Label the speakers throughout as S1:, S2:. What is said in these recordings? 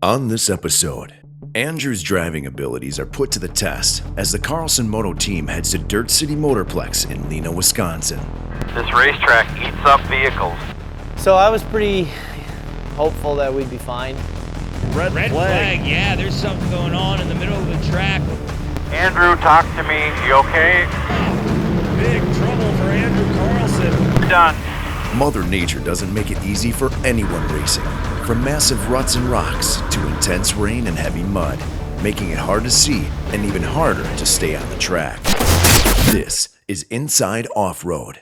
S1: On this episode, Andrew's driving abilities are put to the test as the Carlson Moto team heads to Dirt City Motorplex in Lena, Wisconsin.
S2: This racetrack eats up vehicles.
S3: So I was pretty hopeful that we'd be fine.
S4: Red flag, yeah, there's something going on in the middle of the track.
S2: Andrew, talk to me. You okay?
S4: Big trouble for Andrew Carlson.
S2: Done.
S1: Mother Nature doesn't make it easy for anyone racing, from massive ruts and rocks to intense rain and heavy mud, making it hard to see and even harder to stay on the track. This is Inside Off-Road.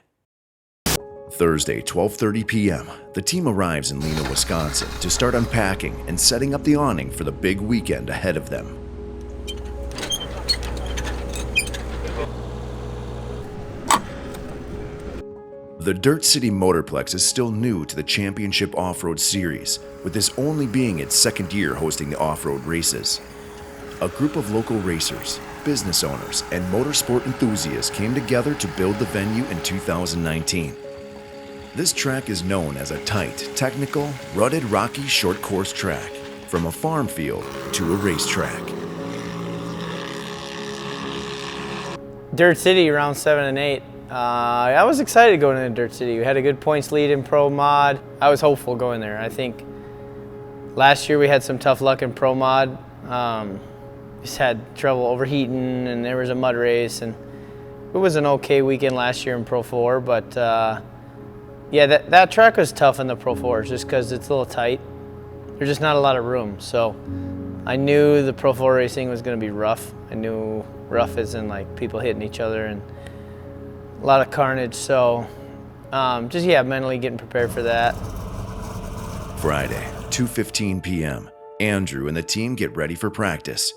S1: Thursday, 12:30 p.m., the team arrives in Lena, Wisconsin to start unpacking and setting up the awning for the big weekend ahead of them. The Dirt City Motorplex is still new to the Championship Off-Road Series, with this only being its second year hosting the off-road races. A group of local racers, business owners, and motorsport enthusiasts came together to build the venue in 2019. This track is known as a tight, technical, rutted, rocky short course track, from a farm field to a racetrack.
S3: Dirt City, round 7 and 8. I was excited going into Dirt City. We had a good points lead in Pro Mod. I was hopeful going there. I think last year we had some tough luck in Pro Mod. Just had trouble overheating, and there was a mud race, and it was an okay weekend last year in Pro 4, but yeah, that track was tough in the Pro 4s just because it's a little tight. There's just not a lot of room, so I knew the Pro 4 racing was going to be rough. I knew rough as in like people hitting each other and a lot of carnage, so just mentally getting prepared for that.
S1: Friday, 2:15 p.m., Andrew and the team get ready for practice.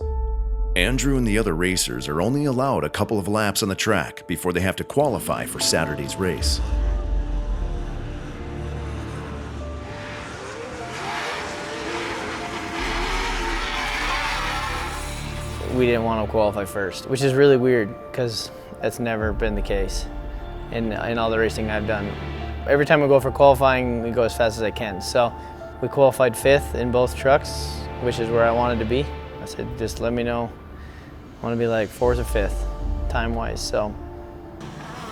S1: Andrew and the other racers are only allowed a couple of laps on the track before they have to qualify for Saturday's race.
S3: We didn't want to qualify first, which is really weird because that's never been the case in all the racing I've done. Every time we go for qualifying, we go as fast as I can. So we qualified 5th in both trucks, which is where I wanted to be. I said, just let me know. I want to be like 4th or 5th, time-wise. So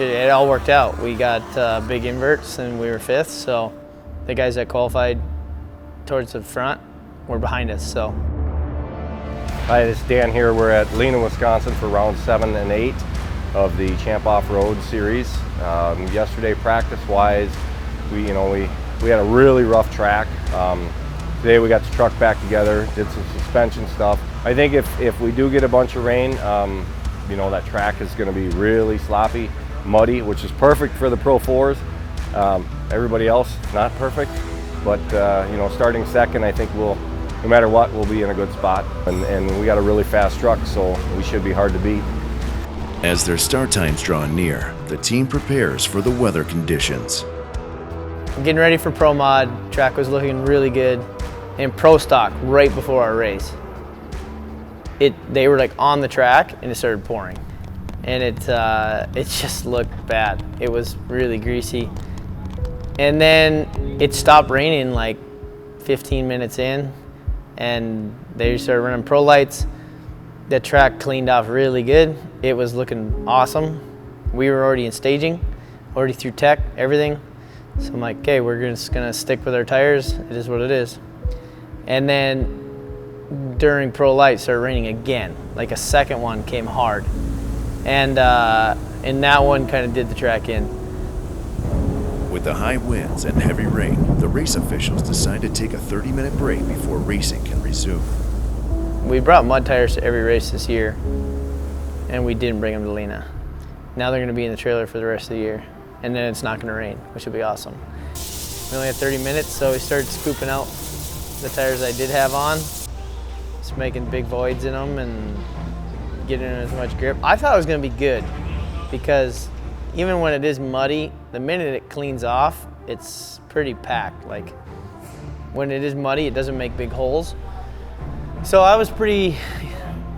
S3: it all worked out. We got big inverts and we were 5th, so the guys that qualified towards the front were behind us. So.
S5: Hi, this is Dan here. We're at Lena, Wisconsin for round 7 and 8 of the Champ Off-Road Series. Yesterday, practice-wise, we had a really rough track. Today we got the truck back together, did some suspension stuff. I think if we do get a bunch of rain, that track is going to be really sloppy, muddy, which is perfect for the Pro 4s. Everybody else, not perfect, but starting second, I think no matter what, we'll be in a good spot. And we got a really fast truck, so we should be hard to beat.
S1: As their start times draw near, the team prepares for the weather conditions.
S3: Getting ready for Pro Mod, track was looking really good. In Pro Stock, right before our race, they were like on the track and it started pouring. And it just looked bad. It was really greasy. And then it stopped raining like 15 minutes in, and they started running pro lights. The track cleaned off really good. It was looking awesome. We were already in staging, already through tech, everything. So I'm like, okay, we're just gonna stick with our tires. It is what it is. And then during pro lights, started raining again. Like a second one came hard. And that one kind of did the track in.
S1: With the high winds and heavy rain, the race officials decide to take a 30-minute break before racing can resume.
S3: We brought mud tires to every race this year, and we didn't bring them to Lena. Now they're going to be in the trailer for the rest of the year, and then it's not going to rain, which will be awesome. We only had 30 minutes, so we started scooping out the tires I did have on, just making big voids in them and getting in as much grip. I thought it was going to be good because even when it is muddy, the minute it cleans off, it's pretty packed. Like when it is muddy, it doesn't make big holes. So I was pretty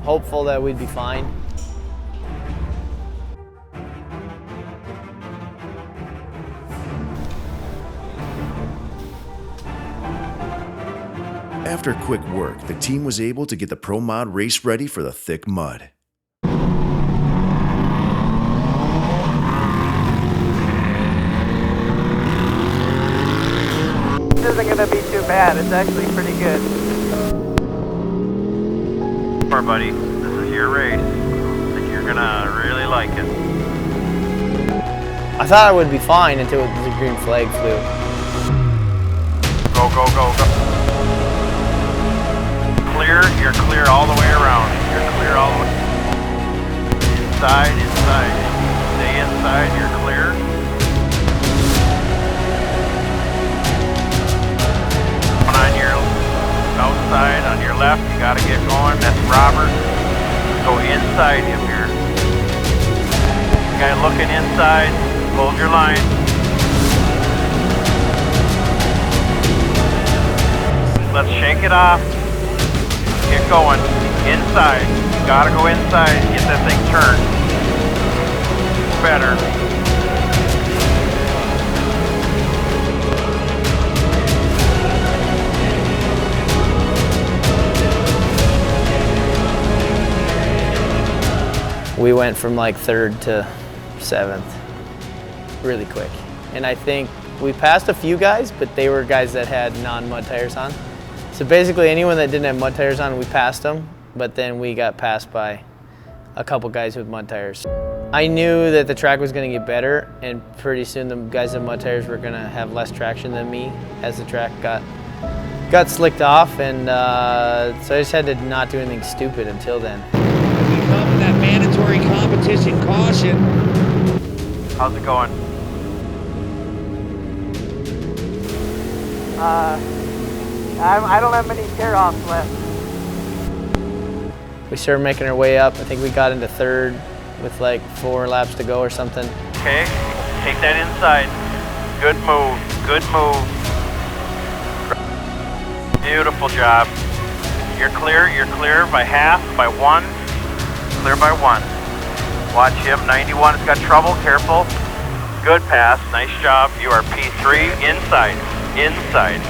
S3: hopeful that we'd be fine.
S1: After quick work, the team was able to get the Pro Mod race ready for the thick mud.
S3: This isn't going to be too bad. It's actually pretty good.
S2: All right, buddy, this is your race. I think you're gonna really like it.
S3: I thought I would be fine until the green flag flew.
S2: Go, go, go, go. Clear, you're clear all the way around. You're clear all the way. Inside, inside. Stay inside, you're clear. On your outside, on your left, you gotta get going. That's Robert. Go inside him here. Guy looking inside, hold your line. Let's shake it off. Get going. Inside. You gotta go inside and get that thing turned. Better.
S3: We went from like 3rd to 7th really quick. And I think we passed a few guys, but they were guys that had non-mud tires on. So basically anyone that didn't have mud tires on, we passed them, but then we got passed by a couple guys with mud tires. I knew that the track was gonna get better, and pretty soon the guys with mud tires were gonna have less traction than me as the track got slicked off, and so I just had to not do anything stupid until then.
S4: We come with that mandatory competition caution.
S2: How's it going?
S3: I don't have many tear-offs left. We started making our way up. I think we got into 3rd with like 4 laps to go or something.
S2: Okay, take that inside. Good move, good move. Beautiful job. You're clear by half, by 1. Clear by 1. Watch him, 91 has got trouble, careful. Good pass, nice job. You are P3, inside, inside.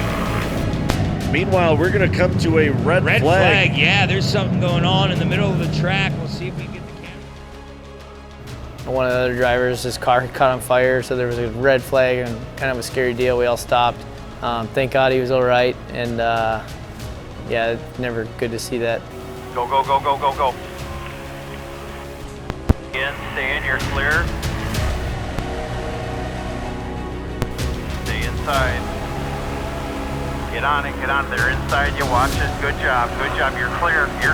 S6: Meanwhile, we're going to come to a red flag.
S4: Yeah, there's something going on in the middle of the track. We'll see if we can get the camera.
S3: One of the other drivers, his car caught on fire, so there was a red flag and kind of a scary deal. We all stopped. Thank God he was all right, and yeah, it's never good to see that.
S2: Go, go, go, go, go, go. Stay in, you're clear. Stay inside. Get on it, they're inside you, watch it, good job, you're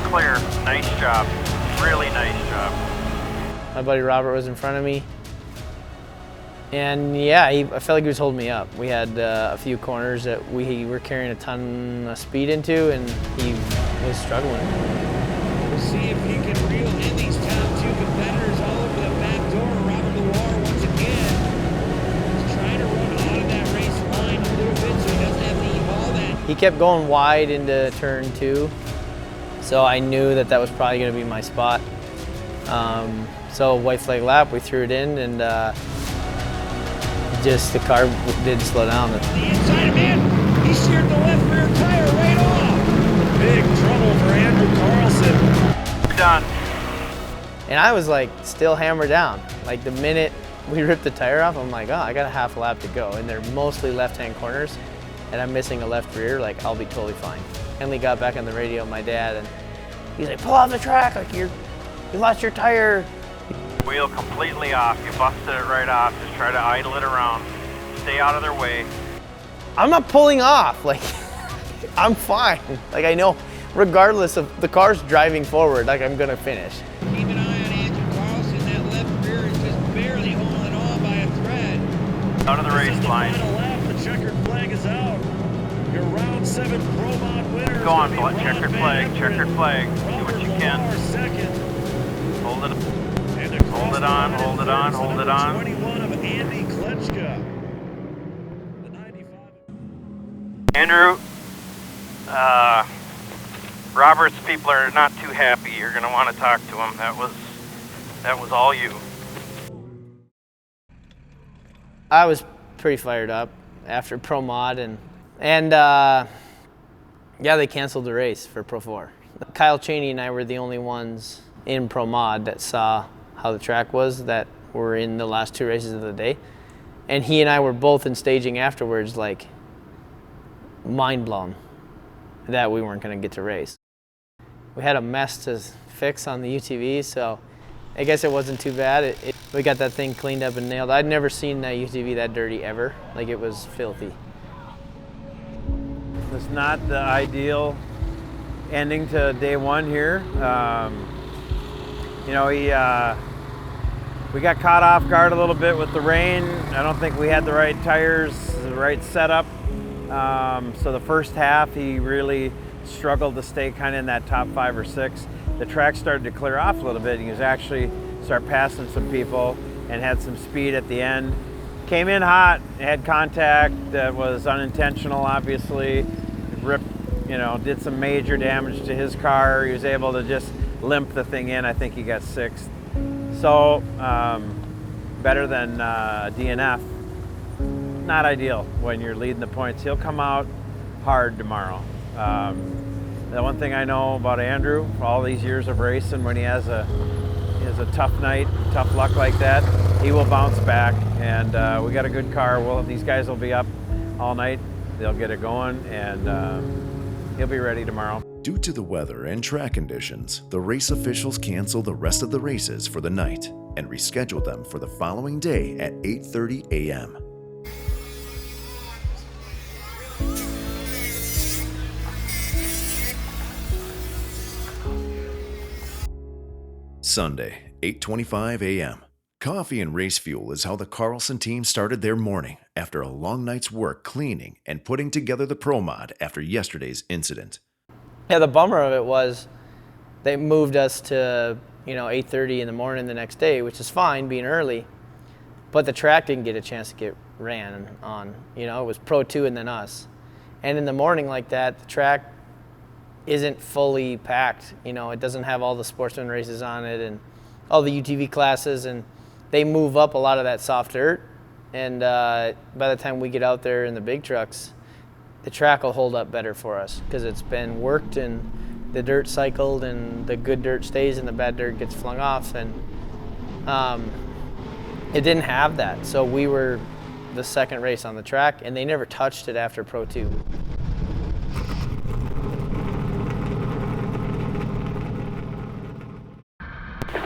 S2: clear, nice job, really nice job.
S3: My buddy Robert was in front of me, and yeah, I felt like he was holding me up. We had a few corners that we were carrying a ton of speed into, and he was struggling.
S4: We'll see if he can reel in these top 2 competitors all over the back door. Robert Loire once again is trying to run out of that race line a little bit so he doesn't have to e-haul that.
S3: He kept going wide into turn 2, so I knew that was probably going to be my spot. So white flag lap, we threw it in, and just the car didn't slow down.
S4: The inside man, he sheared the left rear tire right off.
S6: Big trouble for Andrew Carlson.
S2: You're done.
S3: And I was like still hammered down. Like the minute we ripped the tire off, I'm like, oh, I got a half lap to go. And they're mostly left-hand corners, and I'm missing a left rear, like I'll be totally fine. Henley got back on the radio, my dad, and he's like, pull off the track, like you lost your tire.
S2: Wheel completely off, you busted it right off, just try to idle it around. Stay out of their way.
S3: I'm not pulling off, like I'm fine. Like I know, regardless of the car's driving forward, like I'm gonna finish.
S4: Keep an eye on Andrew Carlson, that left rear is just barely holding on by a thread.
S2: Out of the race line.
S6: Final lap, the checkered flag is out. Your round 7 Pro Mod winner.
S2: Go on, checkered flag, checkered flag. Do what you can.
S6: Second.
S2: Hold it. Hold it on, hold it on, hold it on.
S6: 21 of Andy Klitschko. The 95.
S2: Andrew, Robert's people are not too happy. You're going to want to talk to them. That was all you.
S3: I was pretty fired up after Pro Mod, and Yeah, they canceled the race for Pro 4. Kyle Cheney and I were the only ones in Pro Mod that saw how the track was, that were in the last 2 races of the day. And he and I were both in staging afterwards, like, mind blown that we weren't going to get to race. We had a mess to fix on the UTV, so I guess it wasn't too bad. We got that thing cleaned up and nailed. I'd never seen that UTV that dirty ever. Like, it was filthy.
S2: It's not the ideal ending to day 1 here. You know, we got caught off guard a little bit with the rain. I don't think we had the right tires, the right setup. So the first half, he really struggled to stay kind of in that top 5 or 6. The track started to clear off a little bit. He was actually start passing some people and had some speed at the end. Came in hot, had contact that was unintentional, obviously. Ripped, you know, did some major damage to his car. He was able to just limp the thing in. I think he got 6th. So, better than DNF. Not ideal when you're leading the points. He'll come out hard tomorrow. The one thing I know about Andrew, for all these years of racing, when he has a tough night, tough luck like that, he will bounce back. And we got a good car. These guys will be up all night. They'll get it going, and he'll be ready tomorrow.
S1: Due to the weather and track conditions, the race officials canceled the rest of the races for the night and rescheduled them for the following day at 8:30 a.m. Sunday, 8:25 a.m. Coffee and race fuel is how the Carlson team started their morning after a long night's work cleaning and putting together the Pro Mod after yesterday's incident.
S3: Yeah, the bummer of it was they moved us to, 8:30 in the morning the next day, which is fine being early, but the track didn't get a chance to get ran on. It was Pro 2 and then us. And in the morning like that, the track isn't fully packed. It doesn't have all the sportsman races on it and all the UTV classes, and they move up a lot of that soft dirt. And by the time we get out there in the big trucks, the track will hold up better for us because it's been worked and the dirt cycled and the good dirt stays and the bad dirt gets flung off. And it didn't have that. So we were the second race on the track, and they never touched it after Pro 2.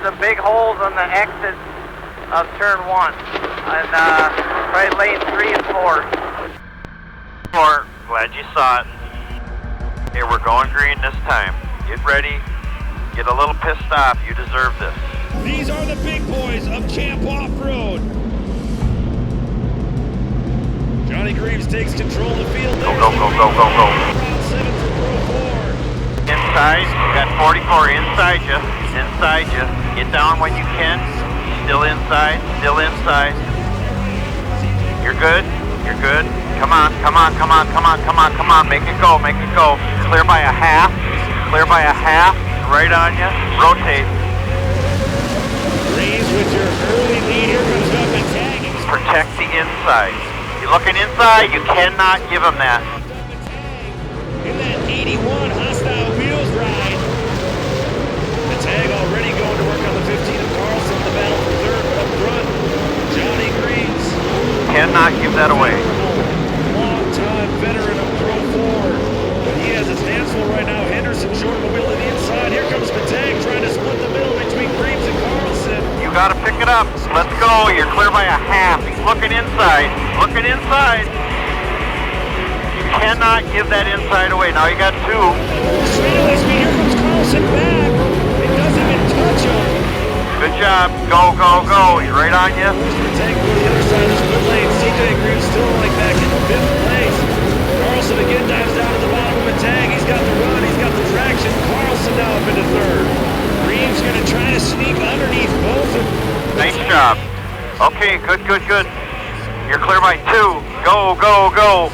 S2: Some big holes on the exit of turn 1 and right lane 3 and 4. Glad you saw it. Hey, we're going green this time. Get ready. Get a little pissed off. You deserve this.
S6: These are the big boys of Camp Off-Road. Johnny Greaves takes control of the field.
S2: Go, go, go, go, go, go.
S6: Round 7 for Pro 4.
S2: Inside. You got 44 inside you. Inside you. Get down when you can. Still inside. Still inside. You're good. You're good. Come on, come on, come on, come on, come on, come on. Make it go, make it go. Clear by a half. Clear by a half. Right on you. Rotate.
S6: Greaves with your early lead. Here comes up and tagging.
S2: Protect the inside. You're looking inside. You cannot give him that.
S6: In that 81 hostile wheels ride. The tag already going to work on the 15 of Carlson. The battle for third, but up front, Johnny Greaves.
S2: Cannot give that away.
S6: Long-time veteran of Pro 4. But he has his hands full right now. Henderson short the wheel to the inside. Here comes Patang trying to split the middle between Greaves and Carlson.
S2: You got to pick it up. Let's go. You're clear by a half. He's looking inside. Looking inside. You cannot give that inside away. Now you got 2.
S6: Straightaway speed. Here comes Carlson back. It doesn't even touch him.
S2: Good job. Go, go, go. He's right on you.
S6: Patang go to the other side of the split lane. CJ Greaves still like back in 5th place. Carlson again dives down to the bottom of Patang. He's got the run. He's got the traction. Carlson now up into 3rd. Greaves going to try to sneak underneath both of them.
S2: Nice job. Okay, good, good, good. You're clear by 2. Go, go, go.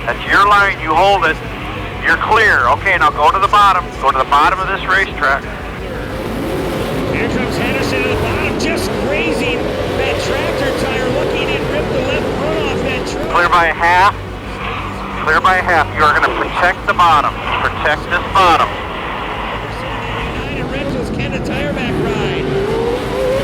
S2: That's your line. You hold it. You're clear. Okay, now go to the bottom. Go to the bottom of this racetrack.
S6: Here comes Henderson to the bottom, just grazing that tractor tire, looking and ripped the left front off that truck.
S2: Clear by a half. clear by half. You are going to protect the bottom. Protect this bottom.
S4: And Rentals can the tire back ride.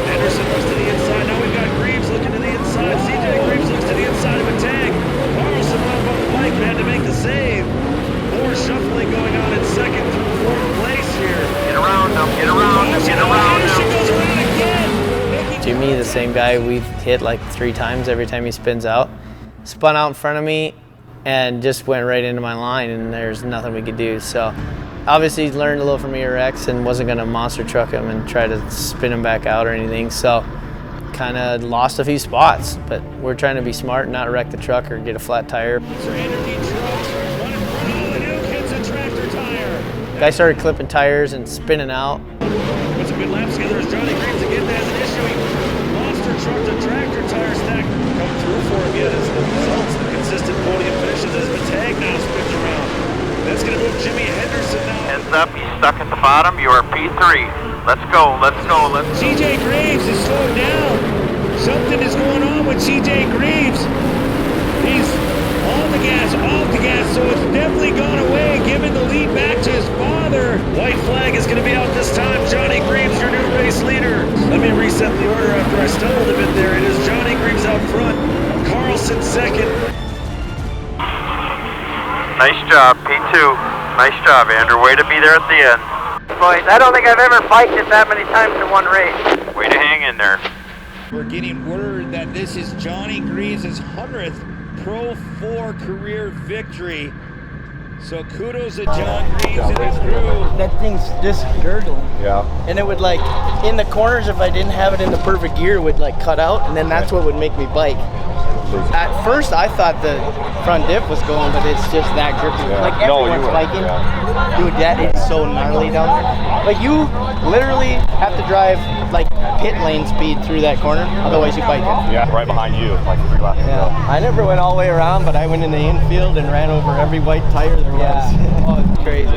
S4: Henderson looks to the inside. Now we've got Greaves looking to the inside. CJ Greaves looks to the inside of a tag. Carlson went up on the bike and had to make the save. More shuffling going on in second through fourth place here.
S2: Get around them. Get around them. Get around
S4: Henderson
S2: them.
S4: goes around again.
S3: Jimmy, the same guy we've hit like 3 times every time he spins out, spun out in front of me and just went right into my line, and there's nothing we could do. So obviously he learned a little from ERX and wasn't going to monster truck him and try to spin him back out or anything. So kind of lost a few spots, but we're trying to be smart and not wreck the truck or get a flat tire. Guy started clipping tires and spinning out.
S4: Puts a good lap together as Johnny Greaves again has an issue. He lost her truck to tractor tire stack. Come through for him yet as the results, the consistent podium finishes as Matag now spins around. That's going to move Jimmy Henderson now.
S2: Heads up. He's stuck at the bottom. You are P3. Let's go. Let's go. Let's go.
S4: CJ Greaves is slowed down. Something is going on with CJ Greaves. He's on the gas, off the gas, so it's definitely gone away, giving the lead back to his father. White flag is going to be out this time. Johnny Greaves, your new race leader. Let me reset the order after I stumbled a bit there. It is Johnny Greaves out front, Carlson second.
S2: Nice job, P2. Nice job, Andrew. Way to be there at the end.
S7: Boys, I don't think I've ever biked it that many times in one race.
S2: Way to hang in there.
S4: We're getting word that this is Johnny Greaves' 100th Pro 4 career victory. So kudos to John Greaves and his crew.
S8: That thing's just gurgling.
S5: Yeah.
S8: And it would like, in the corners, if I didn't have it in the perfect gear, it would like cut out, and then that's what would make me bike. At first, I thought the front diff was going, but it's just that grippy.
S5: Yeah.
S8: Like
S5: No, you
S8: everyone's
S5: were,
S8: biking.
S5: yeah.
S8: Dude, that is so gnarly down there. Like you literally have to drive like pit lane speed through that corner, otherwise you bike it.
S5: Yeah, right behind you, like 3 laps.
S8: Yeah. I never went all the way around, but I went in the infield and ran over every white tire there was.
S3: Oh, it's crazy.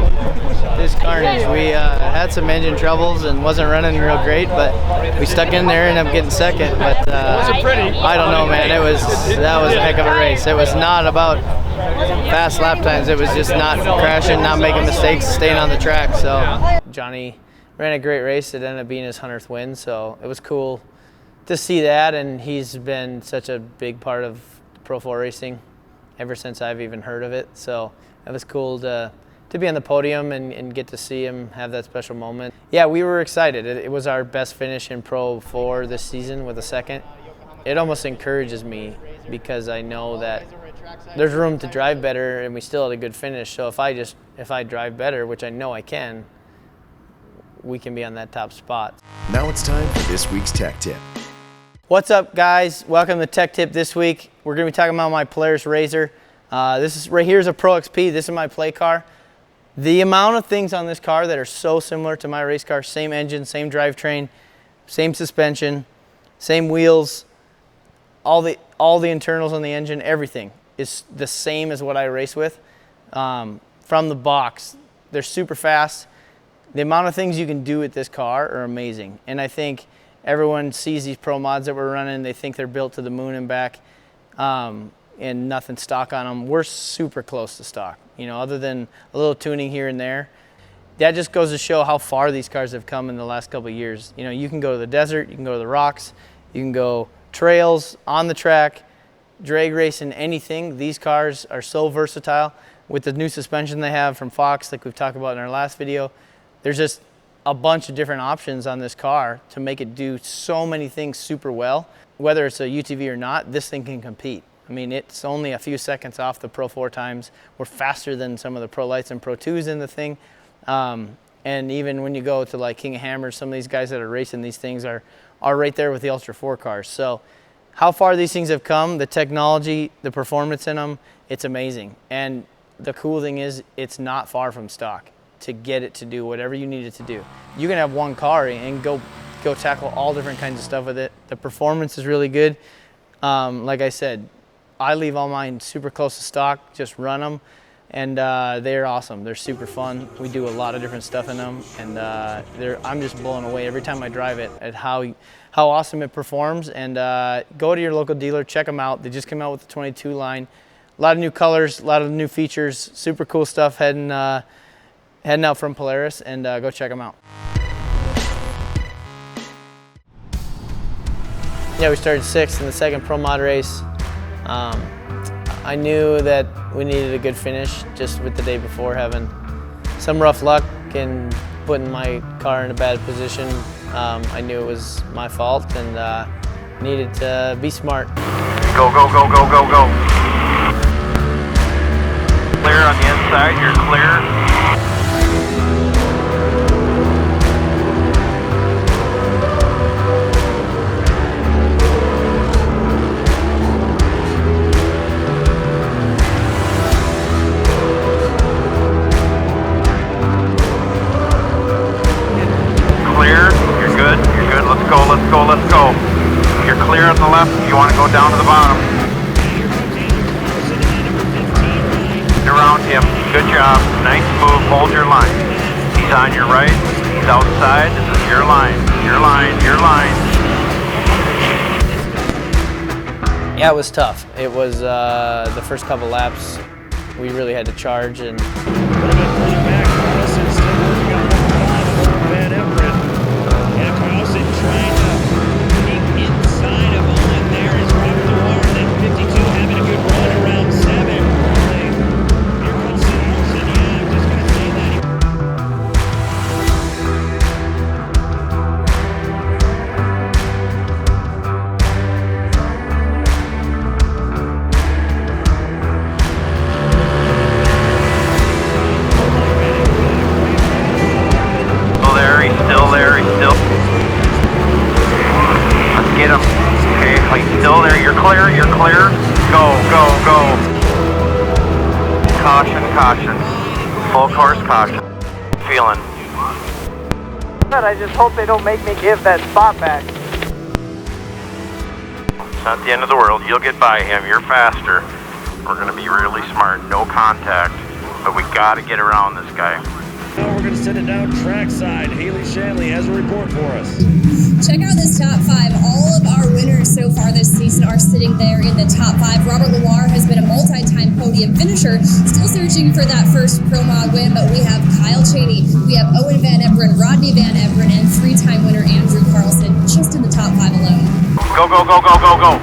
S3: This carnage. We had some engine troubles and wasn't running real great, but we stuck in there and ended up getting second. But I don't know, man. That was a heck of a race. It was not about fast lap times. It was just not crashing, not making mistakes, staying on the track. So Johnny ran a great race. It ended up being his 100th win, so it was cool to see that. And he's been such a big part of Pro 4 racing ever since I've even heard of it. So it was cool to be on the podium and get to see him have that special moment. Yeah, we were excited. It was our best finish in Pro 4 this season with a second. It almost encourages me because I know that there's room to drive better and we still had a good finish. So if I drive better, which I know I can, we can be on that top spot.
S1: Now it's time for this week's Tech Tip.
S3: What's up, guys? Welcome to Tech Tip this week. We're going to be talking about my Polaris Razor. This is right here's a Pro XP. This is my play car. The amount of things on this car that are so similar to my race car, same engine, same drivetrain, same suspension, same wheels, all the internals on the engine, everything is the same as what I race with. From the box, they're super fast. The amount of things you can do with this car are amazing. And I think everyone sees these Pro mods that we're running, they think they're built to the moon and back, and nothing stock on them. We're super close to stock, you know, other than a little tuning here and there. That just goes to show how far these cars have come in the last couple of years. You know, you can go to the desert, you can go to the rocks, you can go trails, on the track, drag racing, anything. These cars are so versatile. With the new suspension they have from Fox, like we've talked about in our last video, there's just a bunch of different options on this car to make it do so many things super well. Whether it's a UTV or not, this thing can compete. I mean, it's only a few seconds off the Pro 4 times. We're faster than some of the Pro Lights and Pro 2s in the thing. And even when you go to like King of Hammers, some of these guys that are racing these things are right there with the Ultra 4 cars. So how far these things have come, the technology, the performance in them, it's amazing. And the cool thing is it's not far from stock to get it to do whatever you need it to do. You can have one car and go tackle all different kinds of stuff with it. The performance is really good. Like I said, I leave all mine super close to stock, just run them, and they're awesome. They're super fun. We do a lot of different stuff in them, and I'm just blown away every time I drive it at how awesome it performs. And go to your local dealer, check them out. They just came out with the 22 line. a lot of new colors, a lot of new features, super cool stuff heading out from Polaris, and go check them out. Yeah, we started 6th in the second Pro Mod race. I knew that we needed a good finish just with the day before having some rough luck and putting my car in a bad position. I knew it was my fault and needed to be smart.
S2: Go, go, go, go, go, go. Clear on the inside, you're clear. Let's go. You're clear on the left. You want to go down to the bottom. Around him. Good job. Nice move. Hold your line. He's on your right. He's outside. This is your line. Your line. Your line.
S3: Yeah, it was tough. It was the first couple laps. We really had to charge and.
S4: Back, Carlson still working on Van Everett. Yeah, Carlson trying to keep inside of Owen. There is Robert Loire, then 52 having a good run around 7. Here comes Carlson. Yeah, I'm just going to say that.
S2: Still there, he's still. Let's get him. Okay, he's still there. You're clear, you're clear. Go, go, go. Caution, caution. Full course caution. Feeling.
S7: I just hope they don't make me give that spot back.
S2: It's not the end of the world. You'll get by him. You're faster. We're going to be really smart. No contact. But we got to get around this guy.
S6: Now we're going to send it down trackside. Haley Shanley has a report for us.
S9: Check out this top 5. All of our winners so far this season are sitting there in the top 5. Robert Loire has been a multi-time podium finisher, still searching for that first Pro Mod win, but we have Kyle Cheney, we have Owen Van Everin, Rodney Van Everin, and 3-time winner Andrew Carlson just in the top 5 alone.
S2: Go, go, go, go, go, go.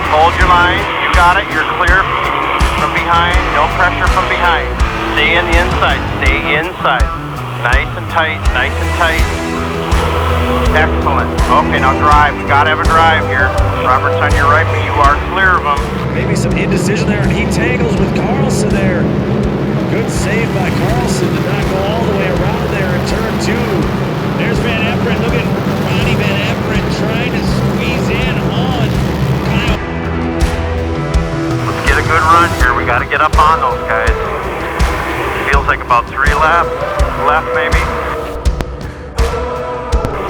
S2: Hold your line. You got it. You're clear from behind. No pressure from behind. Stay in the inside. Stay inside. Nice and tight. Nice and tight. Excellent. Okay, now drive. We gotta have a drive here. Robert's on your right, but you are clear of him.
S6: Maybe some indecision there, and he tangles with Carlson there. Good save by Carlson to not go all the way around there in turn 2. There's Van Everett. Look at Ronnie Van Everett trying to squeeze in on Kyle.
S2: Let's get a good run here. We gotta get up on those guys. Feels like about 3 laps left, maybe.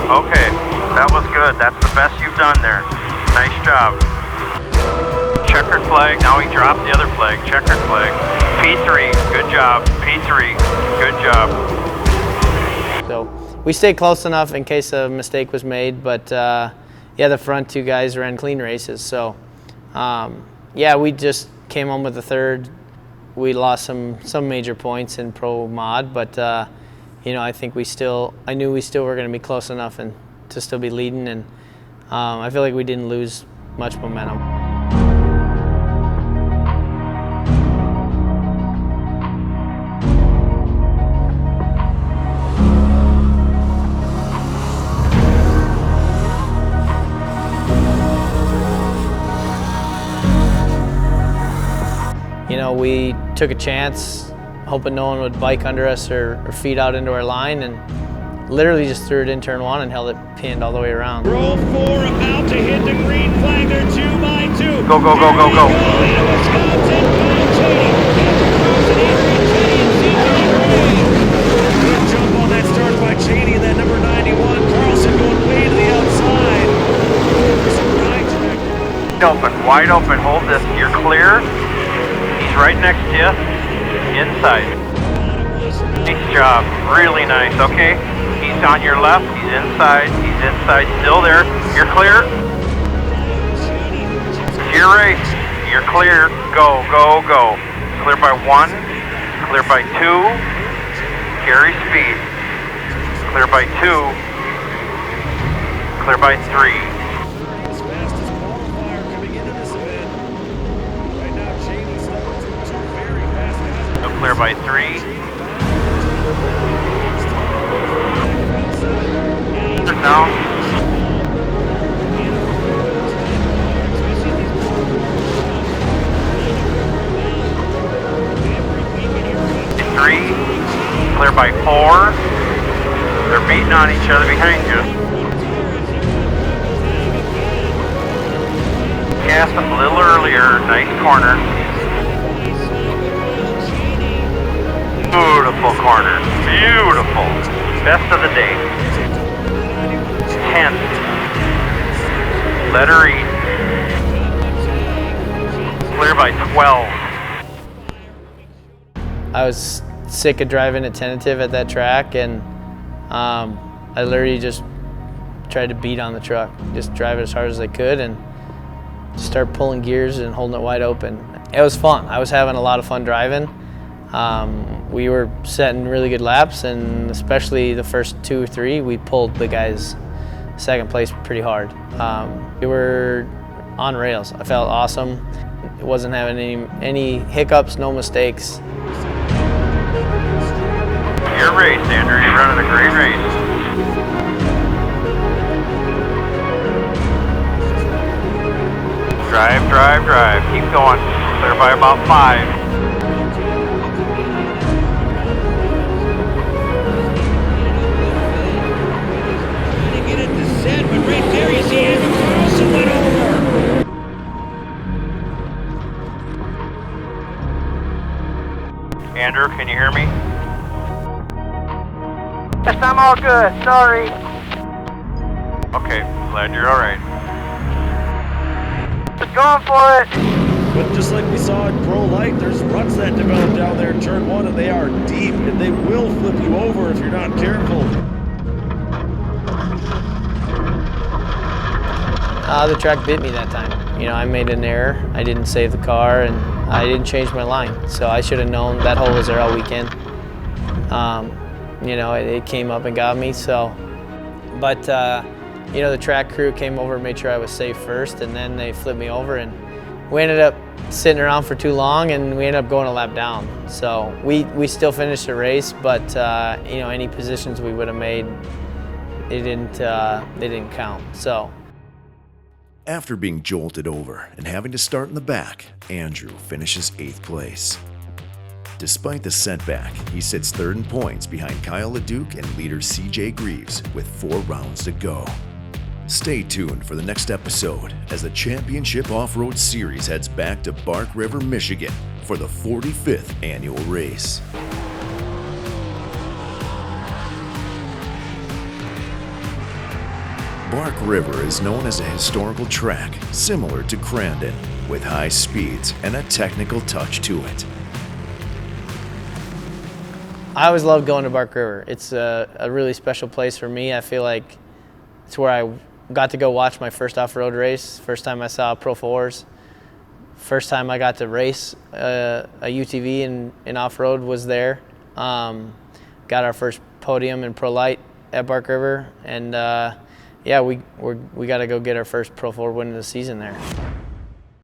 S2: Okay, that was good. That's the best you've done there. Nice job. Checkered flag. Now he dropped the other flag. Checkered flag. P3. Good job. P3. Good job.
S3: So we stayed close enough in case a mistake was made, but yeah, the front 2 guys ran clean races. So yeah, we just came home with the 3rd. We lost some major points in Pro Mod, but you know, I think I knew we still were going to be close enough and to still be leading, and I feel like we didn't lose much momentum. You know, we took a chance, hoping no one would bike under us or feed out into our line, and literally just threw it in turn 1 and held it pinned all the way around.
S4: Row 4 about to hit the green flag. They're 2 by 2.
S2: Go, go, go, go, go.
S4: Wisconsin, good jump on that start by Cheney and that number 91. Carlson going way to the outside.
S2: Wide open. Hold this. You're clear. He's right next to you. Inside. Nice job. Really nice. Okay. He's on your left. He's inside. He's inside. Still there. You're clear. Your race. You're clear. Go, go, go. Clear by 1. Clear by 2. Carry speed. Clear by 2. Clear by 3.
S6: As fast as qualifier coming into this event. Right now, Cheney's stuck through 2 very fast guys.
S2: So clear by 3. Now. Clear by 4. They're beating on each other behind you. Cast a little earlier. Nice corner. Beautiful corner. Beautiful. Best of the day. 10. Let her eat. Clear by 12.
S3: I was sick of driving it tentative at that track, and I literally just tried to beat on the truck, just drive it as hard as I could and start pulling gears and holding it wide open. It was fun. I was having a lot of fun driving. We were setting really good laps, and especially the first 2 or 3, we pulled the guys second place pretty hard. We were on rails. I felt awesome. It wasn't having any hiccups, no mistakes.
S2: Your race, Andrew. You're running a great race. Drive, drive, drive. Keep going. Clear by about 5.
S4: Trying to get it to set, but right there you see Andrew Carlson went over.
S2: Andrew, can you hear me?
S7: Yes, I'm all good. Sorry.
S2: Okay, glad you're alright.
S7: Just going for it.
S6: But just like we saw in Pro Light, there's ruts that develop down there in turn 1, and they are deep, and they will flip you over if you're not careful.
S3: The track bit me that time. You know, I made an error. I didn't save the car, and I didn't change my line. So I should have known that hole was there all weekend. You know, it came up and got me. So, but you know, the track crew came over and made sure I was safe first, and then they flipped me over, and we ended up sitting around for too long, and we ended up going a lap down. So we still finished the race, but you know, any positions we would have made, they didn't count. So.
S1: After being jolted over and having to start in the back, Andrew finishes 8th place. Despite the setback, he sits 3rd in points behind Kyle LeDuc and leader CJ Greaves with 4 rounds to go. Stay tuned for the next episode as the Championship Off-Road Series heads back to Bark River, Michigan for the 45th annual race. Bark River is known as a historical track similar to Crandon, with high speeds and a technical touch to it.
S3: I always loved going to Bark River. It's a really special place for me. I feel like it's where I got to go watch my first off-road race, first time I saw Pro 4s, first time I got to race a UTV in off-road was there. Got our first podium in Pro Light at Bark River, and yeah, we got to go get our first Pro 4 win of the season there.